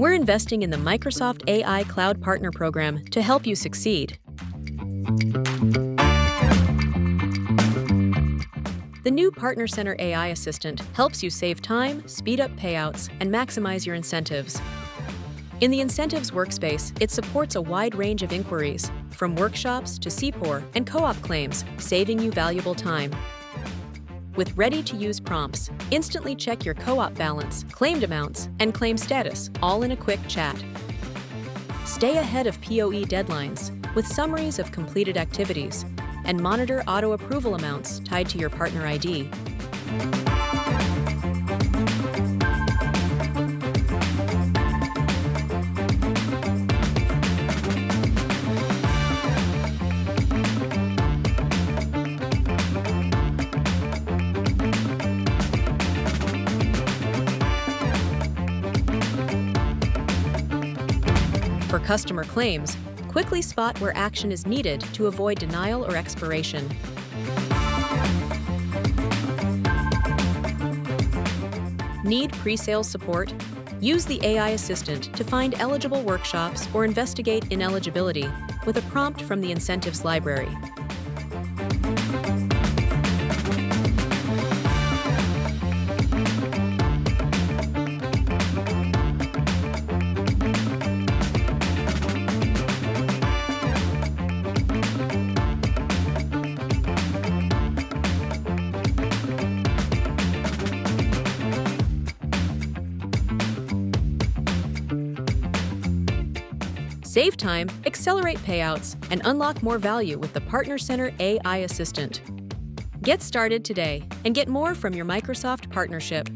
We're investing in the Microsoft AI Cloud Partner Program to help you succeed. The new Partner Center AI Assistant helps you save time, speed up payouts, and maximize your incentives. In the Incentives workspace, it supports a wide range of inquiries, from workshops to CPOR and co-op claims, saving you valuable time. With ready-to-use prompts, instantly check your co-op balance, claimed amounts, and claim status, all in a quick chat. Stay ahead of POE deadlines with summaries of completed activities, and monitor auto-approval amounts tied to your partner ID. For customer claims, quickly spot where action is needed to avoid denial or expiration. Need pre-sales support? Use the AI Assistant to find eligible workshops or investigate ineligibility with a prompt from the Incentives library. Save time, accelerate payouts, and unlock more value with the Partner Center AI Assistant. Get started today and get more from your Microsoft partnership.